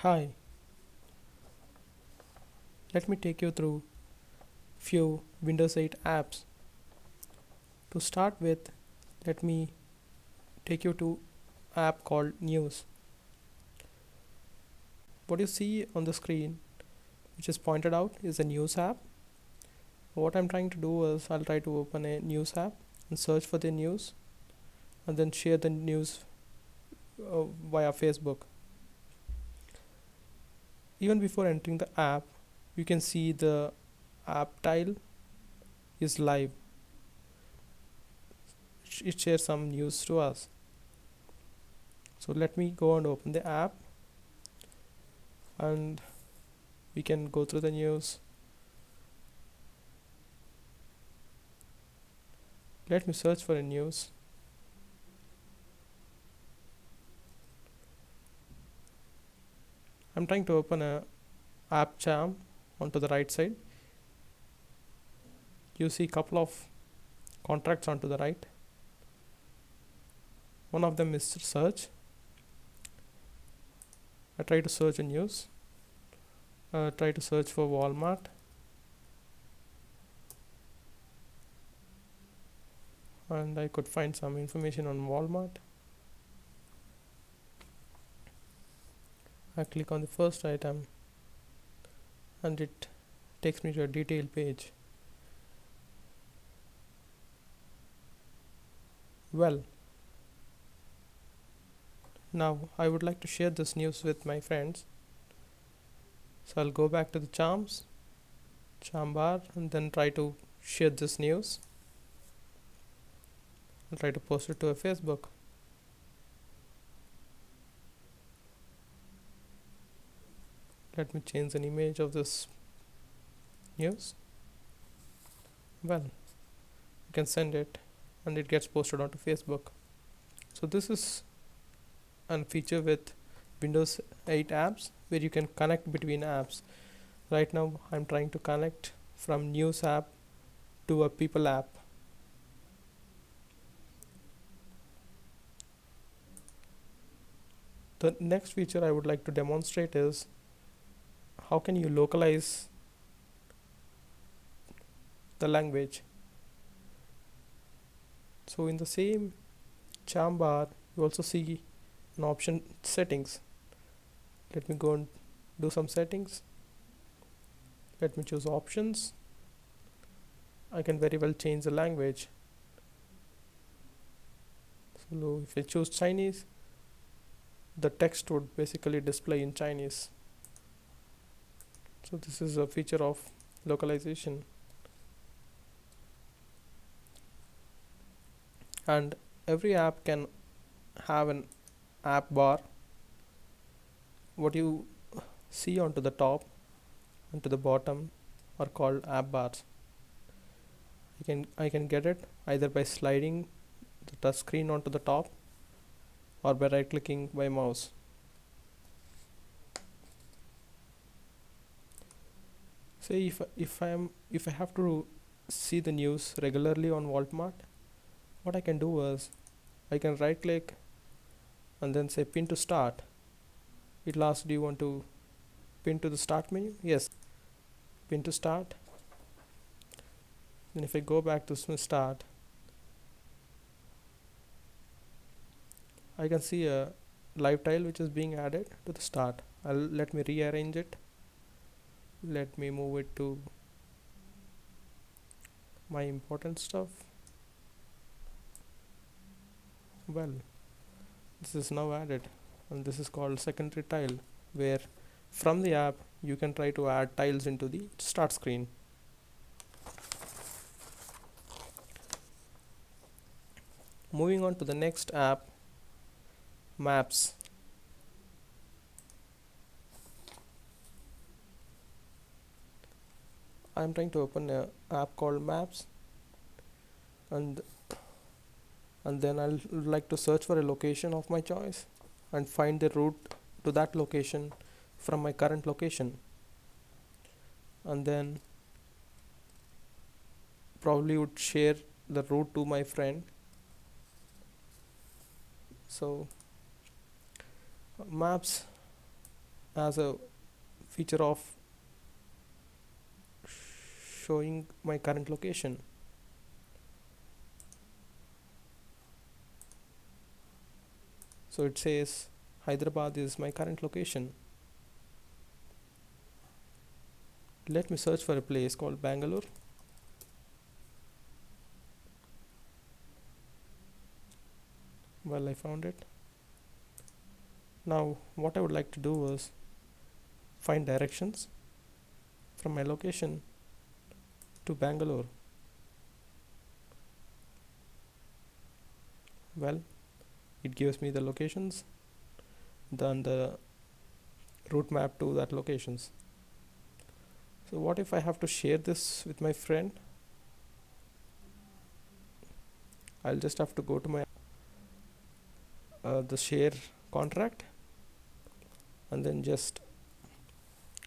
Hi, let me take you through few Windows 8 apps. To start with, let me take you to app called News. What you see on the screen, which is pointed out, is a news app. What I'm trying to do is I'll try to open a news app and search for the news and then share the news via Facebook. Even before entering the app, you can see the app tile is live. It shares some news to us. So let me go and open the app and we can go through the news. Let me search for a news. I'm trying to open a app charm onto the right side. You see a couple of contracts onto the right. One of them is search. I try to search a news. Try to search for Walmart. And I could find some information on Walmart. I click on the first item and it takes me to a detailed page. Well, now I would like to share this news with my friends. So I'll go back to the charm bar, and then try to share this news. I'll try to post it to a Facebook. Let me change an image of this news. Well, you can send it and it gets posted onto Facebook. So this is a feature with Windows 8 apps where you can connect between apps. Right now I'm trying to connect from news app to a people app. The next feature I would like to demonstrate is how can you localize the language. So in the same charm bar you also see an option settings. Let me go and do some settings. Let me choose options. I can very well change the language. So if I choose Chinese, the text would basically display in Chinese. So this is a feature of localization. And every app can have an app bar. What you see onto the top and to the bottom are called app bars. I can get it either by sliding the touch screen onto the top or by right clicking by mouse. Say if I have to see the news regularly on Walmart, what I can do is I can right click and then say pin to start. It'll ask, do you want to pin to the start menu? Yes, pin to start. Then if I go back to start, I can see a live tile which is being added to the start. Let me rearrange it. Let me move it to my important stuff. Well, this is now added, and this is called secondary tile, where from the app you can try to add tiles into the start screen. Moving on to the next app, Maps. I'm trying to open an app called Maps, and then I'll like to search for a location of my choice and find the route to that location from my current location, and then probably would share the route to my friend. So Maps as a feature of showing my current location. So it says Hyderabad is my current location. Let me search for a place called Bangalore. Well, I found it. Now what I would like to do is find directions from my location to Bangalore. Well, it gives me the locations, then the route map to that locations. So what if I have to share this with my friend? I'll just have to go to my the share contract and then just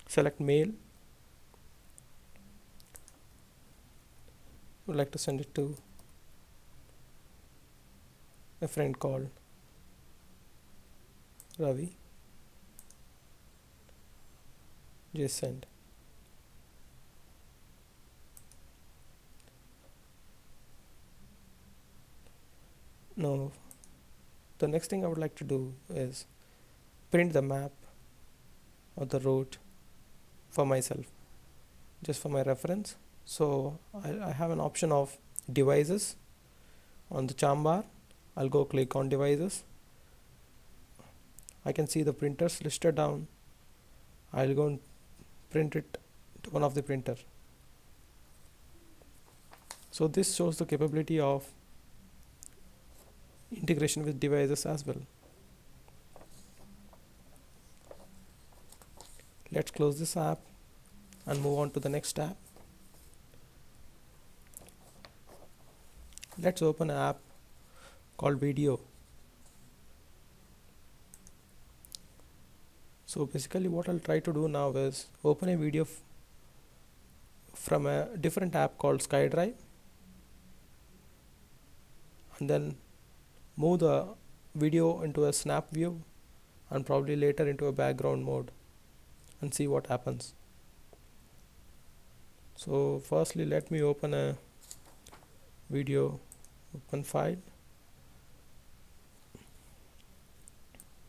select mail. I would like to send it to a friend called Ravi. Just send. Now the next thing I would like to do is print the map or the route for myself, just for my reference. So I have an option of devices on the charm bar. I'll go click on devices. I can see the printers listed down. I'll go and print it to one of the printer. So this shows the capability of integration with devices as well. Let's close this app and move on to the next app. Let's open an app called Video. So basically what I'll try to do now is open a video from a different app called SkyDrive, and then move the video into a snap view and probably later into a background mode and see what happens. So firstly let me open a video open file.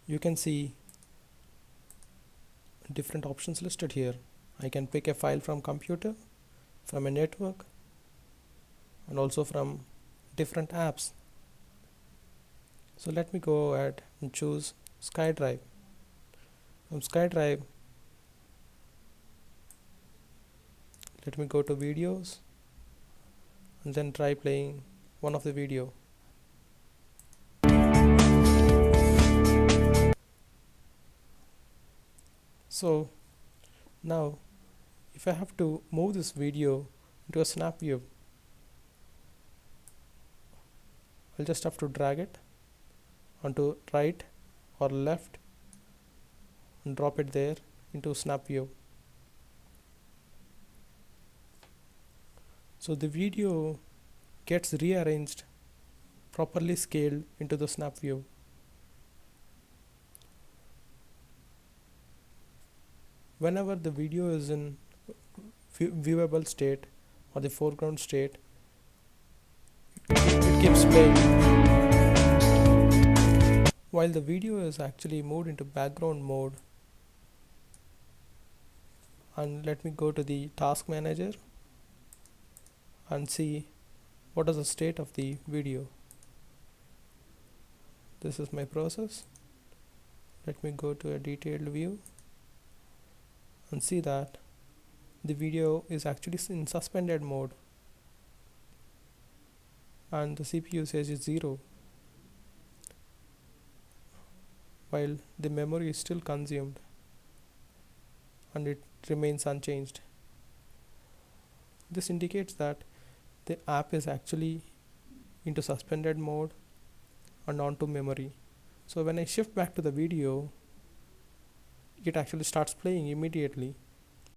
You can see different options listed here. I can pick a file from computer, from a network, and also from different apps. So let me go ahead and choose SkyDrive. From SkyDrive, let me go to videos and then try playing one of the video. So now if I have to move this video into a snap view, I'll just have to drag it onto right or left and drop it there into snap view. So the video gets rearranged, properly scaled into the snap view. Whenever the video is in viewable state or the foreground state, it keeps playing. While the video is actually moved into background mode, and let me go to the task manager and see what is the state of the video. This is my process. Let me go to a detailed view and see that the video is actually in suspended mode and the CPU usage is 0, while the memory is still consumed and it remains unchanged. This indicates that the app is actually into suspended mode and onto memory. So when I shift back to the video, it actually starts playing immediately.